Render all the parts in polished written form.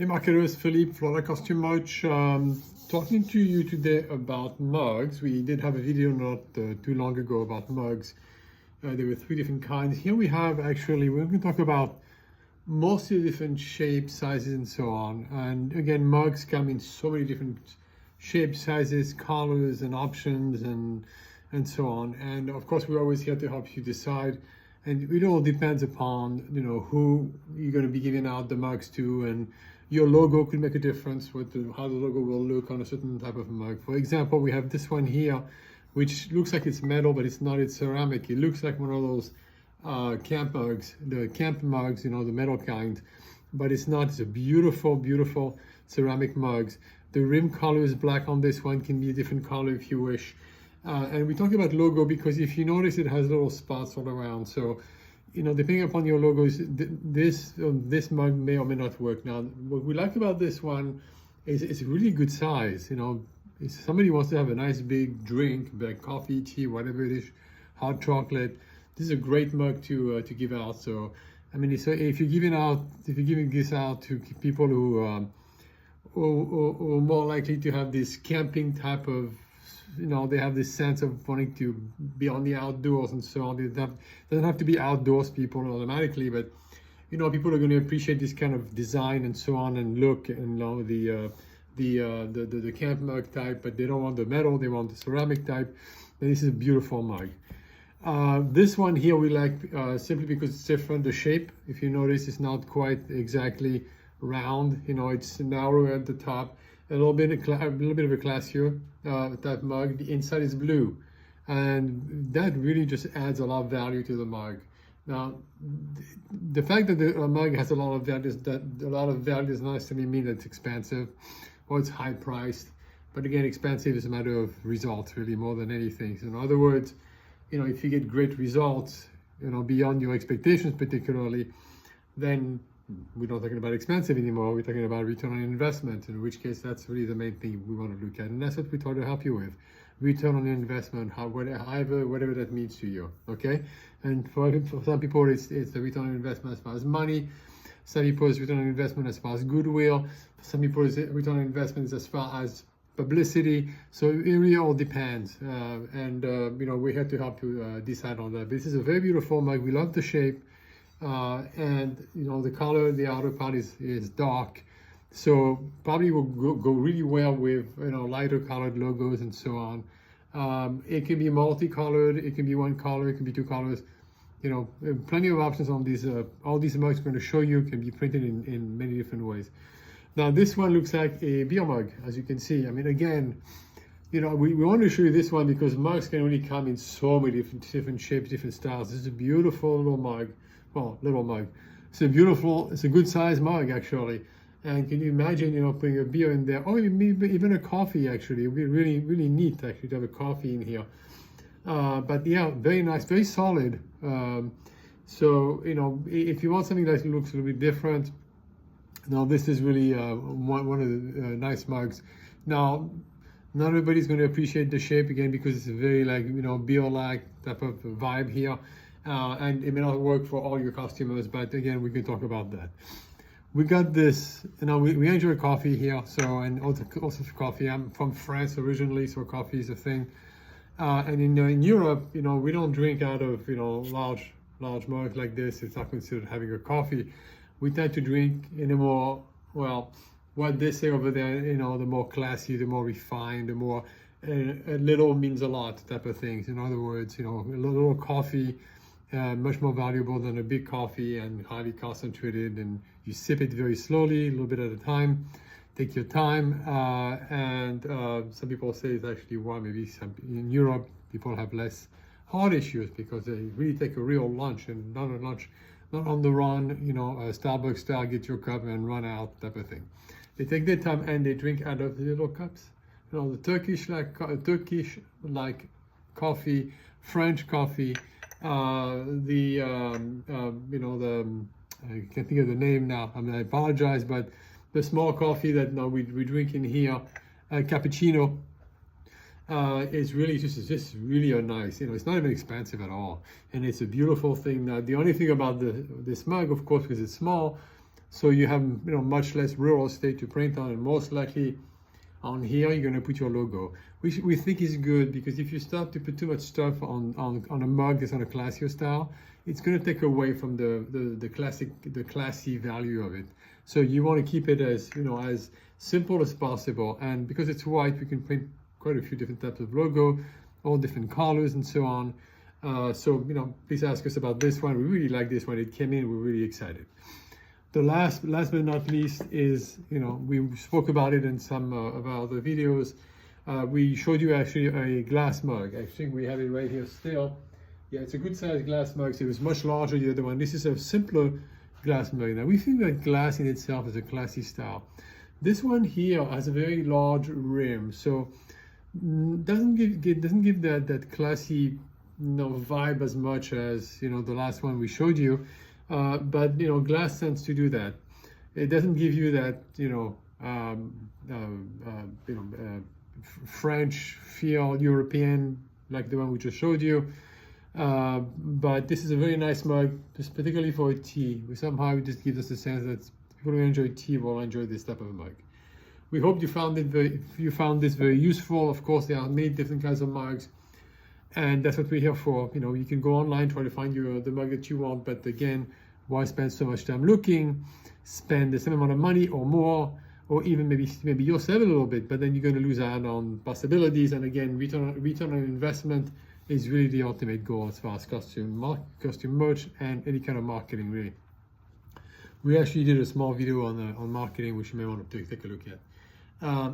Hey marketers, Philippe, Florida Costume Merch. Talking to you today about mugs. We did have a video not too long ago about mugs. There were three different kinds. Here we have we're going to talk about mostly different shapes, sizes, and so on. And again, mugs come in so many different shapes, sizes, colors, and options, and so on. And of course, we're always here to help you decide. And it all depends upon who you're going to be giving out the mugs to, and your logo could make a difference with how the logo will look on a certain type of mug. For example, we have this one here, which looks like it's metal, but it's not. It's ceramic. It looks like one of those camp mugs, the camp mugs, the metal kind, but it's not. It's a beautiful, beautiful ceramic mugs. The rim color is black on this one. Can be a different color if you wish. And we talk about logo because if you notice, it has little spots all around. So, depending upon your logos, this mug may or may not work. Now, what we like about this one is it's a really good size. If somebody wants to have a nice big drink, like coffee, tea, whatever it is, hot chocolate, this is a great mug to give out. So, I mean, so if you're giving this out to people who are more likely to have this camping type of, they have this sense of wanting to be on the outdoors and so on. They doesn't have to be outdoors people automatically, but people are going to appreciate this kind of design and so on and look, and the camp mug type, but they don't want the metal, they want the ceramic type. And this is a beautiful mug. This one here we like simply because it's different. The shape, if you notice, is not quite exactly round. It's narrow at the top. A little bit of a classier type mug. The inside is blue, and that really just adds a lot of value to the mug. Now, the fact that the mug has a lot of value does not necessarily mean that it's expensive or it's high priced. But again, expensive is a matter of results, really, more than anything. So in other words, if you get great results, beyond your expectations, particularly, then we're not talking about expensive anymore. We're talking about return on investment, in which case that's really the main thing we want to look at. And that's what we try to help you with. Return on investment, whatever that means to you, okay? And for some people, it's the return on investment as far as money. Some people, it's return on investment as far as goodwill. Some people, it's return on investment as far as publicity. So it really all depends. We're here to help you decide on that. This is a very beautiful mug. We love the shape. And the color, the outer part is dark, so probably will go really well with lighter colored logos and so on. It can be multicolored, it can be one color, it can be two colors. Plenty of options on these. All these mugs I'm going to show you can be printed in many different ways. Now this one looks like a beer mug, as you can see. I mean, again, we want to show you this one because mugs can really come in so many different shapes, different styles. This is a beautiful little mug. Well, little mug. It's a good size mug actually. And can you imagine, putting a beer in there, or even a coffee actually? It'd be really, really neat actually to have a coffee in here. But yeah, very nice, very solid. So, if you want something that looks a little bit different, now this is really one of the nice mugs. Now, not everybody's going to appreciate the shape again because it's a very beer-like type of vibe here. And it may not work for all your customers, but again, we can talk about that. We got this, we enjoy coffee here, and also coffee. I'm from France originally, so coffee is a thing. And in Europe, we don't drink out of large mugs like this. It's not considered having a coffee. We tend to drink in a more, what they say over there, the more classy, the more refined, the more a little means a lot type of things. In other words, a little coffee. Much more valuable than a big coffee, and highly concentrated, and you sip it very slowly, a little bit at a time. Take your time, and some people say it's actually why maybe in Europe people have less heart issues because they really take a real lunch, and not on the run, Starbucks style, get your cup and run out type of thing. They take their time and they drink out of the little cups. The Turkish like coffee, French coffee. I can't think of the name now. I apologize, but the small coffee that we drink in here, cappuccino, is really just really a nice. It's not even expensive at all, and it's a beautiful thing. Now, the only thing about this mug, of course, because it's small, So you have much less real estate to print on, and most likely on here you're going to put your logo, which we think is good, because if you start to put too much stuff on a mug that's on a classier style, it's going to take away from the classy value of it. So you want to keep it as as simple as possible, and because it's white, we can print quite a few different types of logo, all different colors and so on. So please ask us about this one. We really like this one. It came in, we're really excited. The last but not least is, we spoke about it in some of our other videos. We showed you actually a glass mug. I think we have it right here still. Yeah, it's a good sized glass mug. So it was much larger than the other one. This is a simpler glass mug. Now we think that glass in itself is a classy style. This one here has a very large rim, so doesn't give that classy vibe as much as the last one we showed you. But glass tends to do that. It doesn't give you that French feel, European, like the one we just showed you. But this is a very nice mug, just particularly for a tea. Somehow it just gives us a sense that people who enjoy tea will enjoy this type of a mug. We hope you found this very useful. Of course, there are many different kinds of mugs, and that's what we're here for. You can go online, try to find the mug that you want, but again, why spend so much time looking? Spend the same amount of money or more, or even maybe you'll save a little bit, but then you're going to lose out on possibilities. And again, return on investment is really the ultimate goal as far as costume merch and any kind of marketing, really. We actually did a small video on marketing, which you may want to take a look at.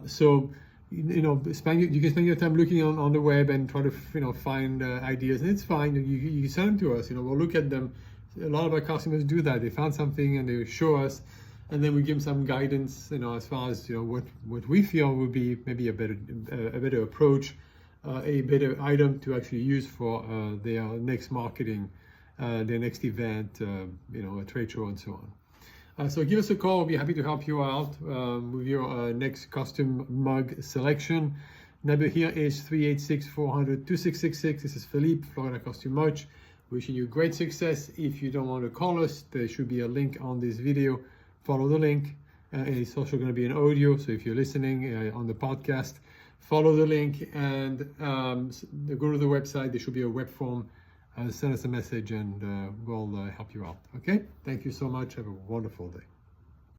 So you can spend your time looking on the web and try to find ideas, and it's fine. You send them to us. We'll look at them. A lot of our customers do that. They found something and they show us, and then we give them some guidance. As far as what we feel would be maybe a better approach, a better item to actually use for their next marketing, their next event, a trade show and so on. So give us a call. We'll be happy to help you out with your next custom mug selection. Number here is 386-400-2666. This is Philippe, Florida Costume Merch. Wishing you great success. If you don't want to call us, there should be a link on this video. Follow the link. It's also going to be an audio, so if you're listening on the podcast, follow the link and go to the website. There should be a web form. Send us a message and we'll help you out. Okay? Thank you so much. Have a wonderful day.